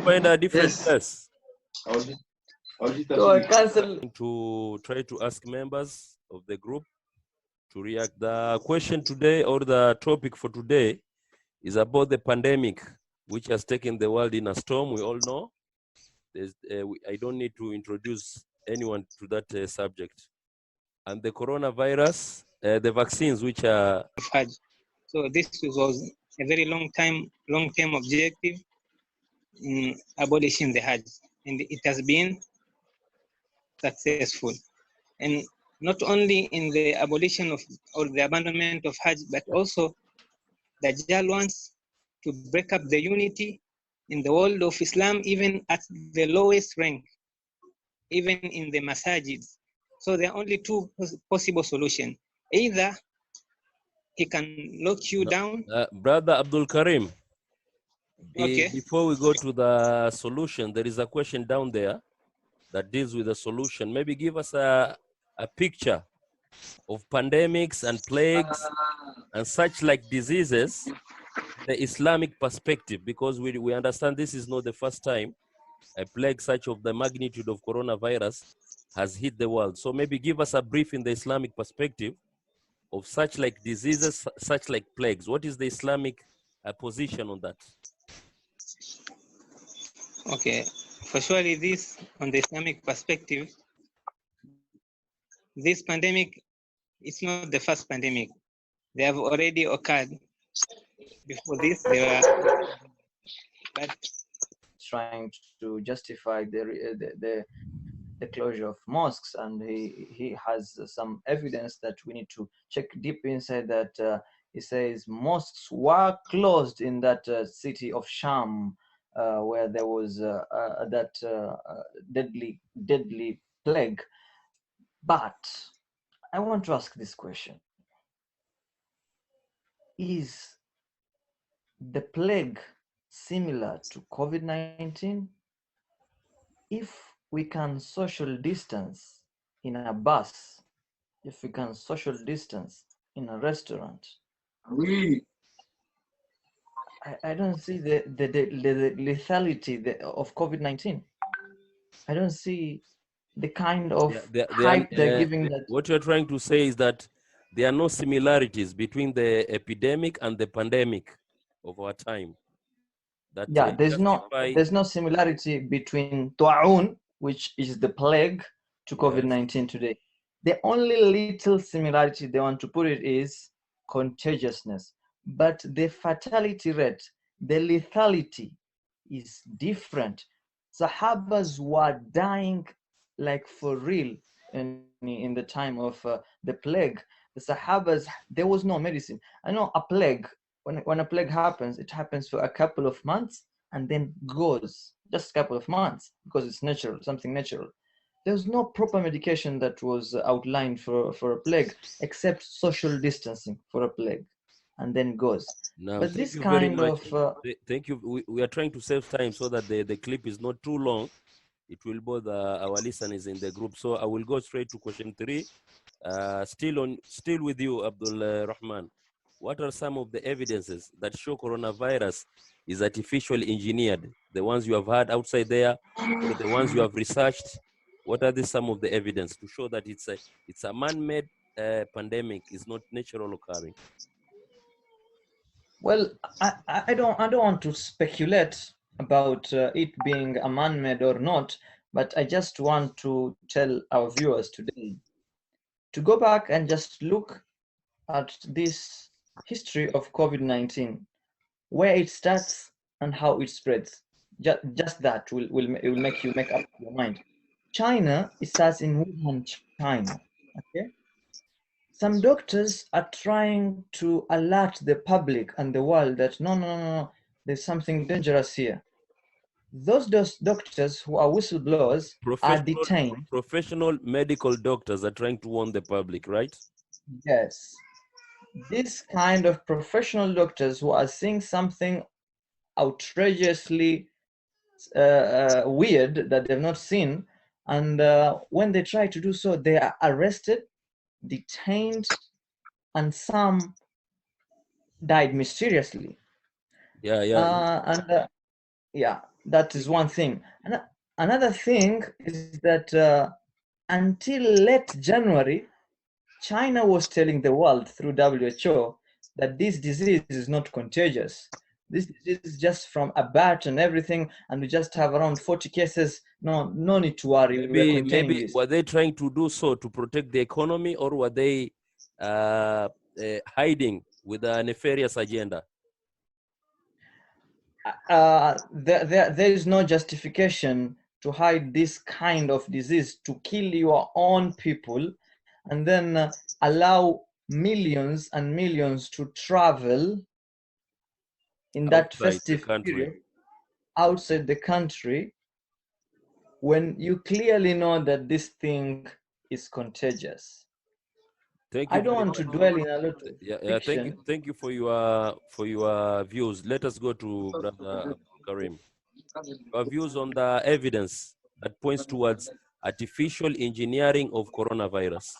Find a different place. So I cancel. To try to ask members of the group to react. The question today, or the topic for today, is about the pandemic, which has taken the world in a storm. We all know. I don't need to introduce anyone to that subject. And the coronavirus, the vaccines, which are hajj. So this was a very long-term objective in abolishing the hajj, and it has been successful. And not only in the abolition of or the abandonment of hajj, but also dajjal wants to break up the unity in the world of Islam, even at the lowest rank, even in the masajids. So there are only two possible solutions. Either he can lock you down. Brother Abdul Karim, Okay. Before we go to the solution, there is a question down there that deals with the solution. Maybe give us a picture of pandemics and plagues and such like diseases, the Islamic perspective, because we understand this is not the first time a plague such of the magnitude of coronavirus has hit the world. So maybe give us a brief in the Islamic perspective of such like diseases, such like plagues. What is the Islamic position on that? Okay, for surely this, on the Islamic perspective, this pandemic is not the first pandemic. They have already occurred. Before this, they were but trying to justify the closure of mosques, and he has some evidence that we need to check deep inside that. He says mosques were closed in that city of Sham, where there was that deadly plague. But I want to ask this question: is the plague similar to COVID-19? If we can social distance in a bus, if we can social distance in a restaurant, I don't see the lethality of COVID-19. I don't see the kind of hype they're giving that. What you're trying to say is that there are no similarities between the epidemic and the pandemic of our time. That yeah, there's no similarity between Ta'un, which is the plague, to COVID-19 today. The only little similarity they want to put it is contagiousness, but the fatality rate, the lethality is different. Sahabas were dying like for real in the time of the plague. The Sahabas, there was no medicine. I know a plague, when a plague happens, it happens for a couple of months and then goes, just a couple of months, because it's natural, something natural. There's no proper medication that was outlined for a plague except social distancing for a plague, and then goes. Now, but this kind of thank you. We are trying to save time so that the clip is not too long. It will bother our listeners in the group. So I will go straight to question 3. Still with you, Abdul Rahman. What are some of the evidences that show coronavirus is artificially engineered? The ones you have heard outside there, or the ones you have researched? What are some of the evidence to show that it's a man-made pandemic, is not natural occurring? Well, I don't want to speculate about it being a man-made or not, but I just want to tell our viewers today to go back and just look at this history of COVID-19, where it starts and how it spreads. Just that will make you make up your mind. China, it starts in Wuhan, China. Okay. Some doctors are trying to alert the public and the world that no, there's something dangerous here. Those doctors who are whistleblowers are detained. Professional medical doctors are trying to warn the public, right? Yes. This kind of professional doctors who are seeing something outrageously weird that they've not seen, and when they try to do so, they are arrested, detained, and some died mysteriously. Yeah, yeah. Yeah, that is one thing. And another thing is that until late January, China was telling the world through WHO that this disease is not contagious. This disease is just from a bat and everything, and we just have around 40 cases. No need to worry. We're containing Maybe this. were they trying to do so to protect the economy, or were they hiding with a nefarious agenda? There is no justification to hide this kind of disease, to kill your own people and then allow millions and millions to travel in that Outside the festive country. period outside the country when you clearly know that this thing is contagious. Thank I you don't very want to much. dwell in a lot of Yeah, fiction. thank you for your views. Let us go to Brother Karim. Your views on the evidence that points towards artificial engineering of coronavirus.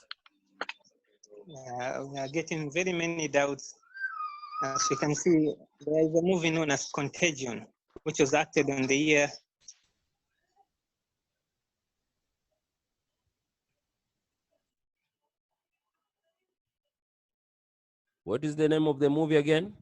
We are getting very many doubts. As we can see, there is a movie known as Contagion, which was acted on the year. What is the name of the movie again?